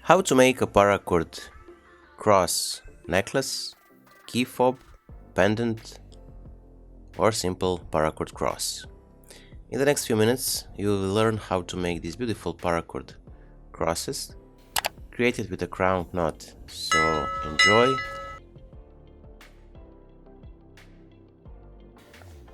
How to make a Paracord Cross necklace, key fob, pendant, or simple Paracord Cross. In the next few minutes you will learn how to make these beautiful Paracord crosses created with a crown knot, so enjoy!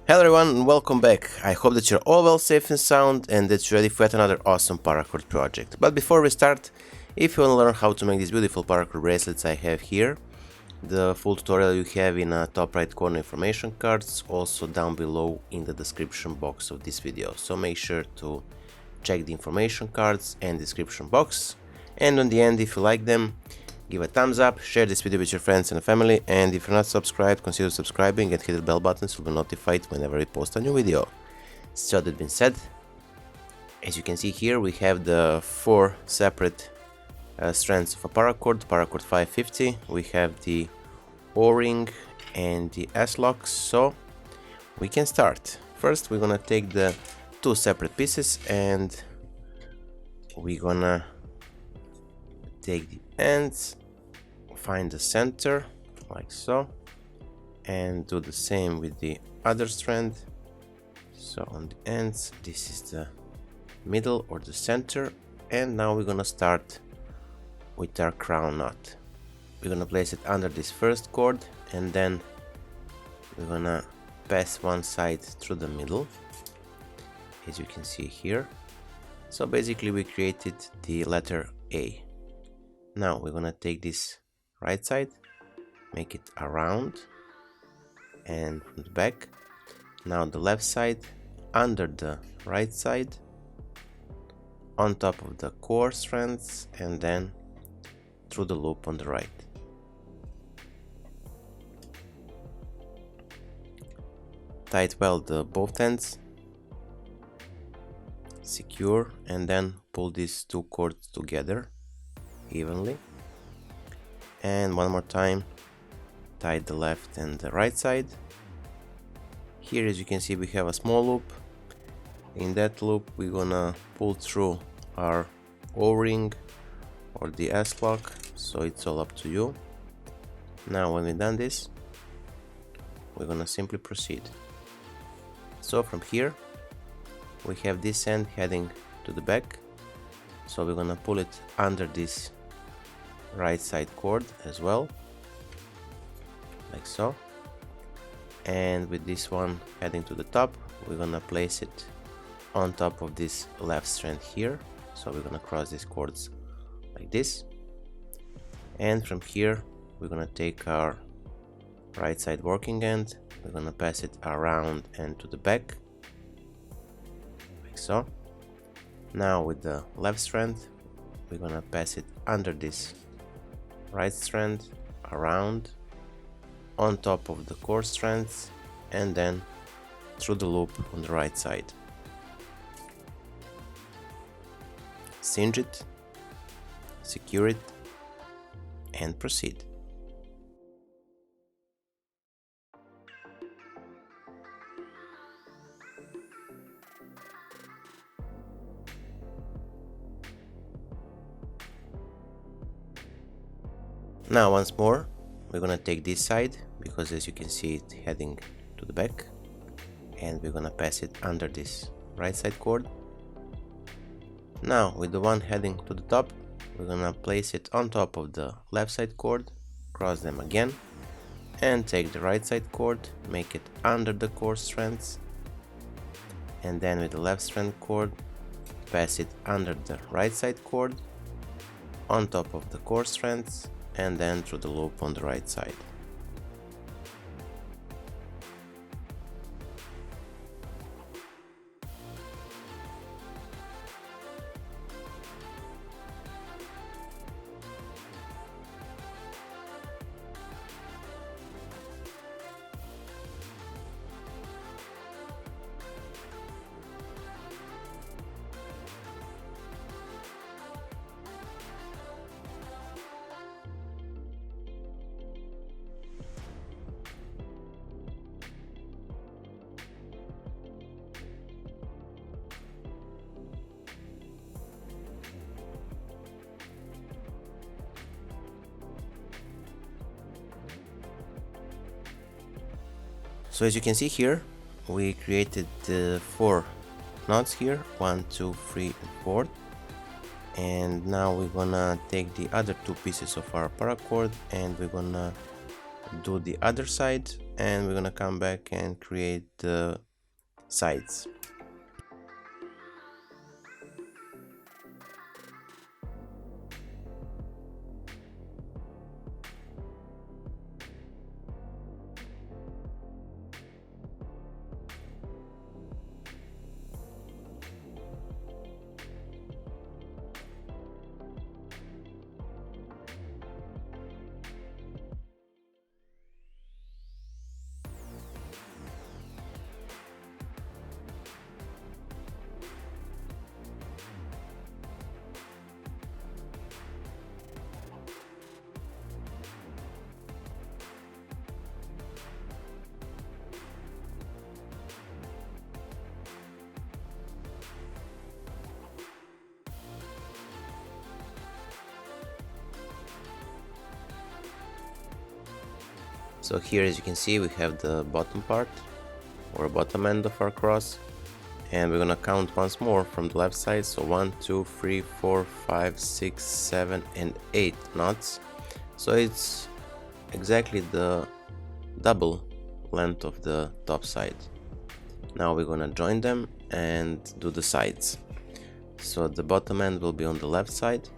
Hello everyone and welcome back. I hope that you're all well, safe and sound and that you're ready for yet another awesome Paracord project. But before we start, if you want to learn how to make these beautiful Paracord bracelets, I have here the full tutorial you have in a top right corner information cards, also down below in the description box of this video. So make sure to check the information cards and description box. And on the end, if you like them, give a thumbs up, share this video with your friends and family, and if you're not subscribed, consider subscribing and hit the bell button so you'll be notified whenever we post a new video. So that being said, as you can see here, we have the 4 separate strands of a paracord, Paracord 550. We have the O-ring and the S-locks, so we can start. First we're gonna take the 2 separate pieces and we're gonna take the ends, find the center like so, and do the same with the other strand. So on the ends, this is the middle or the center, and now we're gonna start with our crown knot. We're gonna place it under this first cord and then we're gonna pass one side through the middle, as you can see here. So basically we created the letter A. Now we're gonna take this right side, make it around and from the back. Now the left side under the right side, on top of the core strands, and then through the loop on the right. Tight well the both ends, secure, and then pull these 2 cords together evenly. And one more time, tie the left and the right side. Here, as you can see, we have a small loop. In that loop we're gonna pull through our O-ring or the S-lock, so it's all up to you. Now when we've done this, we're gonna simply proceed. So from here we have this end heading to the back, so we're gonna pull it under this right side cord as well, like so. And with this one heading to the top, we're gonna place it on top of this left strand here, so we're gonna cross these cords like this. And from here we're gonna take our right side working end, we're gonna pass it around and to the back, like so. Now with the left strand we're gonna pass it under this right strand, around, on top of the core strands, and then through the loop on the right side. Cinch it, secure it, and proceed. Now once more we're gonna take this side, because as you can see it's heading to the back, and we're gonna pass it under this right side cord. Now with the one heading to the top, we're gonna place it on top of the left side cord, cross them again, and take the right side cord, make it under the core strands, and then with the left strand cord pass it under the right side cord, on top of the core strands, and then through the loop on the right side. So as you can see here, we created 4 knots here, 1, 2, 3, and 4. And now we're gonna take the other 2 pieces of our paracord and we're gonna do the other side, and we're gonna come back and create the sides. So here, as you can see, we have the bottom part or bottom end of our cross, and we're gonna count once more from the left side. So 1, 2, 3, 4, 5, 6, 7, and 8 knots. So it's exactly the double length of the top side. Now we're gonna join them and do the sides. So the bottom end will be on the left side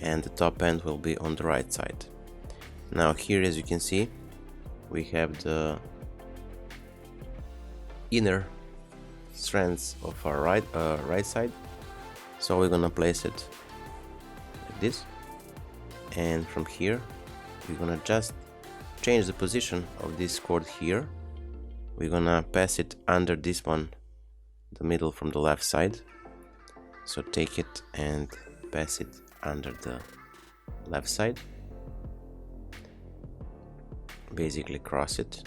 and the top end will be on the right side. Now here, as you can see, we have the inner strands of our right side. So we're gonna place it like this, and from here we're gonna just change the position of this cord here. We're gonna pass it under this one, the middle from the left side. So take it and pass it under the left side, basically cross it.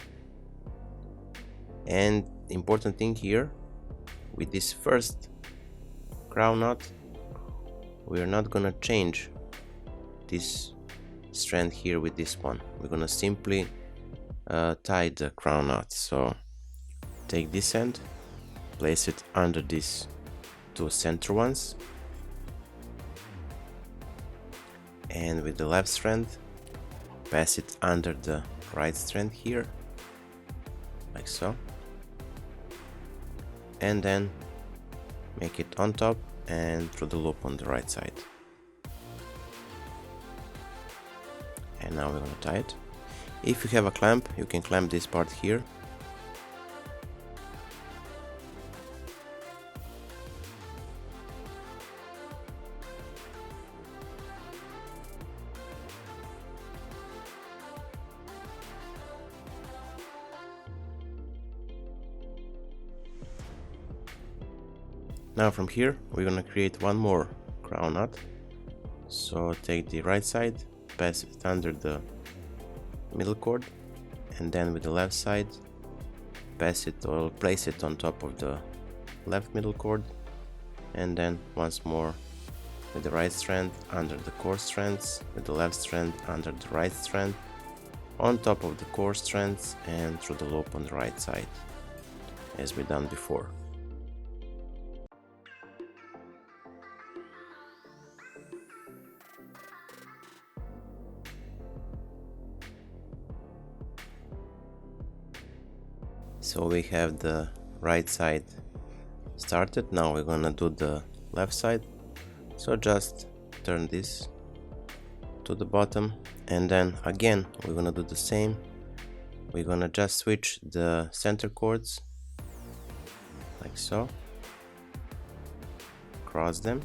And important thing here, with this first crown knot, we are not gonna change this strand here with this one. We're gonna simply tie the crown knot. So take this end, place it under these 2 center ones, and with the left strand pass it under the right strand here, like so, and then make it on top and through the loop on the right side. And now we're gonna tie it. If you have a clamp, you can clamp this part here. Now from here we're gonna create one more crown knot. So take the right side, pass it under the middle cord, and then with the left side pass it or place it on top of the left middle cord, and then once more with the right strand under the core strands, with the left strand under the right strand, on top of the core strands, and through the loop on the right side, as we done before. So we have the right side started. Now we're gonna do the left side. So just turn this to the bottom, and then again we're gonna do the same. We're gonna just switch the center cords like so, cross them,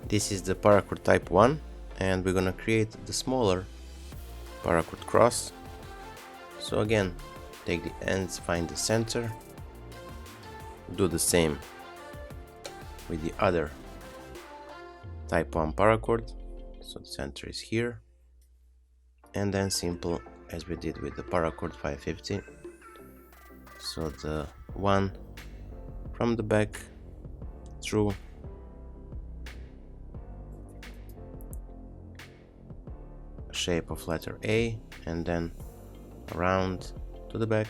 This is the Paracord Type I, and we're gonna create the smaller Paracord Cross. So again, take the ends, find the center, do the same with the other Type I Paracord. So the center is here, and then simple as we did with the Paracord 550. So the one from the back through shape of letter A, and then around to the back,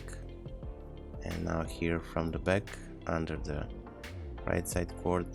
and now here from the back under the right side cord